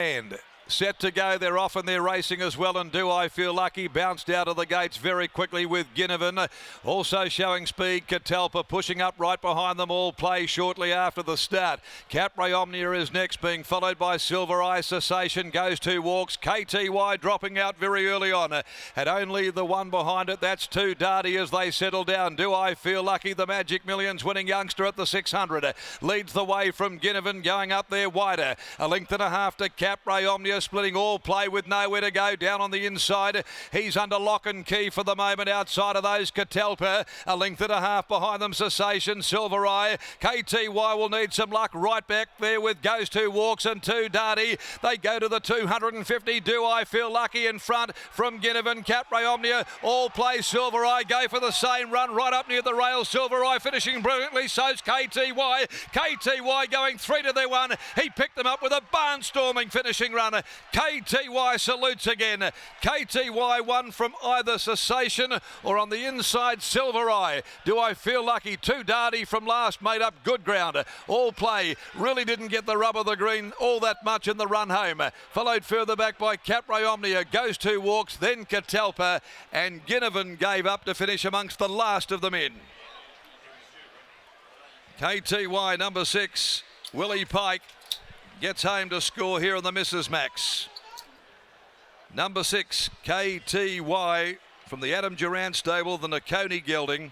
And set to go, they're off and they're racing as well, and Do I Feel Lucky bounced out of the gates very quickly with Ginnivan. Also showing speed, Catalpa pushing up right behind them. All play shortly after the start. Capri Omnia is next, being followed by Silver Eye. Cessation goes 2 walks. KTY dropping out very early on. Had only the one behind it, that's 2 Darty as they settle down. Do I Feel Lucky, the Magic Millions winning youngster at the 600. Leads the way from Ginnivan, going up there wider. A length and a half to Capri Omnia, splitting All Play with nowhere to go down on the inside. He's under lock and key for the moment. Outside of those, Catalpa, a length and a half behind them. Cessation, Silver Eye. KTY will need some luck right back there with Goes 2 Walks and 2 Darty. They go to the 250. Do I Feel Lucky in front from Ginnivan. Capri Omnia, All Play, Silver Eye go for the same run right up near the rail. Silver Eye finishing brilliantly, so's KTY. KTY going 3 to their 1. He picked them up with a barnstorming finishing run. KTY salutes again. KTY won from either Cessation or on the inside Silver Eye. Do I Feel Lucky? 2 Darty from last made up good ground. All Play really didn't get the rub of the green all that much in the run home. Followed further back by Capri Omnia. Goes 2 Walks, then Catalpa, and Ginnivan gave up to finish amongst the last of the men. KTY number 6, Willie Pike, gets home to score here in the Mrs. Max. Number 6, KTY from the Adam Durant stable, the Nakoni gelding.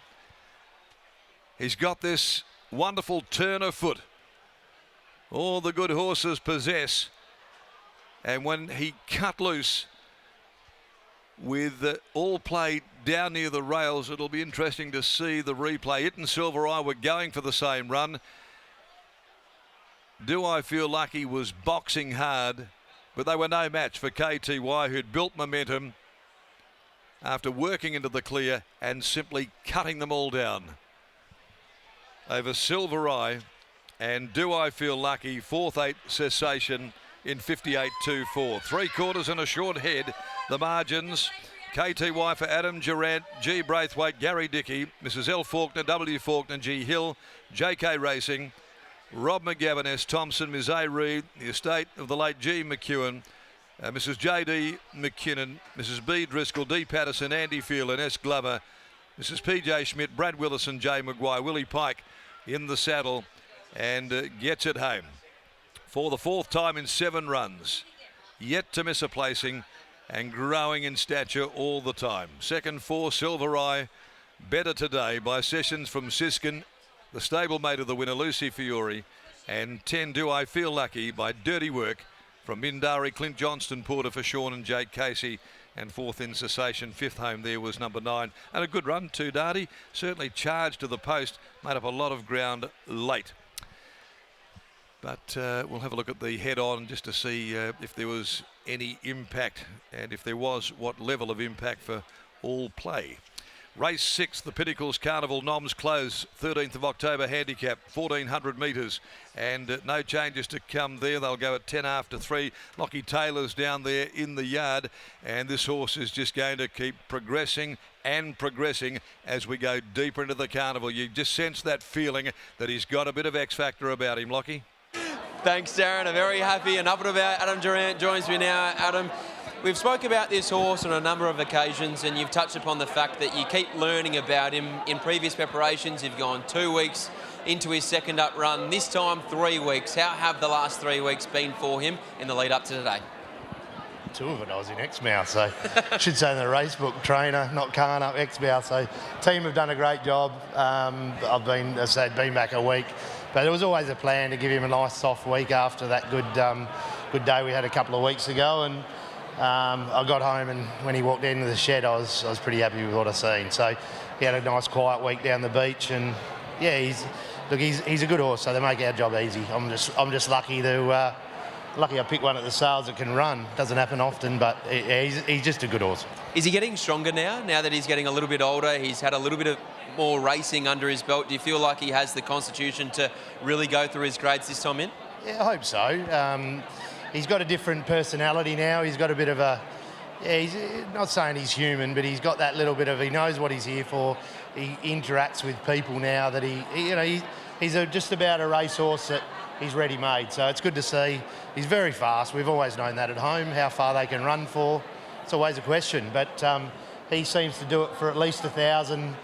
He's got this wonderful turn of foot. All the good horses possess. And when he cut loose with All Play down near the rails, it'll be interesting to see the replay. It and Silver Eye were going for the same run. Do I Feel Lucky was boxing hard, but they were no match for KTY, who'd built momentum after working into the clear and simply cutting them all down. Over Silver Eye and Do I Feel Lucky, 4th 8 Cessation in 58.24. 3/4 and a short head, the margins. KTY for Adam Durant, G Braithwaite, Gary Dickey, Mrs. L Faulkner, W Faulkner, G Hill, JK Racing, Rob McGavin, S Thompson, Ms A Reid, the estate of the late G McEwen, Mrs JD McKinnon, Mrs B Driscoll, D Patterson, Andy Phelan, S Glover, Mrs PJ Schmidt, Brad Willison, J Maguire, Willie Pike in the saddle and gets it home for the 4th time in 7 runs, yet to miss a placing and growing in stature all the time. Second 4, Silver Eye, better today by Sessions from Siskin, the stablemate of the winner, Lucy Fiore, and 10, Do I Feel Lucky by Dirty Work from Mindari, Clint Johnston, Porter for Sean and Jake Casey, and 4th in Cessation. 5th home there was number 9, and a good run, 2 Darty, certainly charged to the post, made up a lot of ground late. But we'll have a look at the head-on just to see if there was any impact, and if there was, what level of impact for All Play. Race 6, the Pinnacles Carnival Noms Close, 13th of October handicap, 1400 metres, and no changes to come there. They'll go at 10 after 3. Lockie Taylor's down there in the yard, and this horse is just going to keep progressing and progressing as we go deeper into the carnival. You just sense that feeling that he's got a bit of X factor about him, Lockie. Thanks, Darren. I'm very happy and up and about. Adam Durant joins me now. Adam, we've spoke about this horse on a number of occasions, and you've touched upon the fact that you keep learning about him. In previous preparations, you've gone 2 weeks into his second up run. This time, 3 weeks. How have the last 3 weeks been for him in the lead up to today? 2 of it I was in Exmouth, so I should say in the race book, trainer, not Carnup, Exmouth. So team have done a great job. I've been, as I said, been back a week. But there was always a plan to give him a nice soft week after that good day we had a couple of weeks ago. And I got home, and when he walked into the shed, I was pretty happy with what I seen. So he had a nice quiet week down the beach, and yeah, he's a good horse. So they make our job easy. I'm just lucky to I picked one at the sales that can run. Doesn't happen often, but he's just a good horse. Is he getting stronger now that he's getting a little bit older? He's had a little bit of more racing under his belt. Do you feel like he has the constitution to really go through his grades this time in? Yeah, I hope so. He's got a different personality now. He's got a bit of a, yeah, he's not saying he's human, but he's got that little bit of, he knows what he's here for. He interacts with people now that he's just about a racehorse that he's ready-made. So it's good to see. He's very fast. We've always known that at home, how far they can run for. It's always a question, but he seems to do it for at least 1,000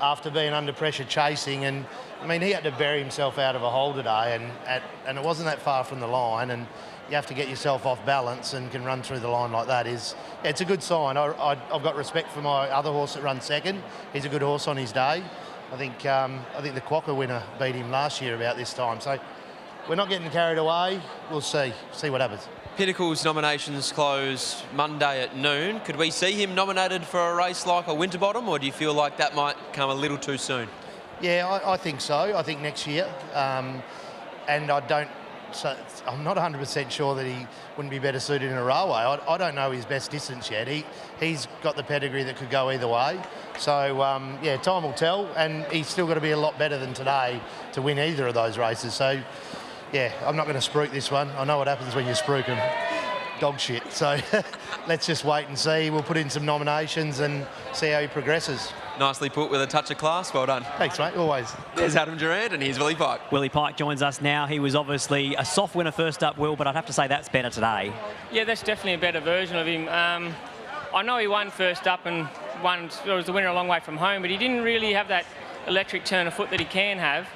after being under pressure chasing. And I mean, he had to bury himself out of a hole today, and it wasn't that far from the line, and you have to get yourself off balance and can run through the line like that. It's a good sign. I've got respect for my other horse that runs second. He's a good horse on his day. I think the Quokka winner beat him last year about this time. So we're not getting carried away. We'll see what happens. Pinnacle's nominations close Monday at noon. Could we see him nominated for a race like a Winterbottom, or do you feel like that might come a little too soon? Yeah, I think so. I think next year. And I'm not 100% sure that he wouldn't be better suited in a railway. I don't know his best distance yet. He's got the pedigree that could go either way. So, yeah, time will tell. And he's still got to be a lot better than today to win either of those races. So, yeah, I'm not going to spruik this one. I know what happens when you spruik them. Dog shit. So let's just wait and see. We'll put in some nominations and see how he progresses. Nicely put with a touch of class. Well done. Thanks, mate. Always. There's Adam Durant and here's Willie Pike. Willie Pike joins us now. He was obviously a soft winner first up, Will, but I'd have to say that's better today. Yeah, that's definitely a better version of him. I know he won first up and was the winner a long way from home, but he didn't really have that electric turn of foot that he can have.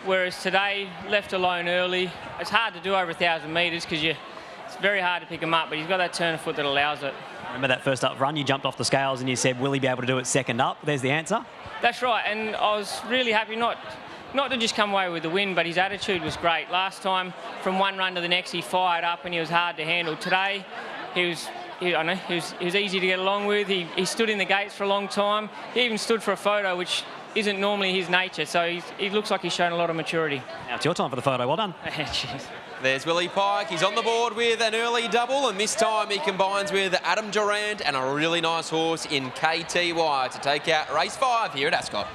Whereas today, left alone early, it's hard to do over 1,000 metres because it's very hard to pick him up, but he's got that turn of foot that allows it. Remember that first up run? You jumped off the scales and you said, will he be able to do it second up? There's the answer. That's right, and I was really happy not to just come away with the win, but his attitude was great. Last time, from one run to the next, he fired up and he was hard to handle. Today, he was easy to get along with. He stood in the gates for a long time. He even stood for a photo, which isn't normally his nature, so he looks like he's shown a lot of maturity. Now it's your time for the photo. Well done. Cheers. There's Willie Pike. He's on the board with an early double, and this time he combines with Adam Durant and a really nice horse in KTY to take out race 5 here at Ascot.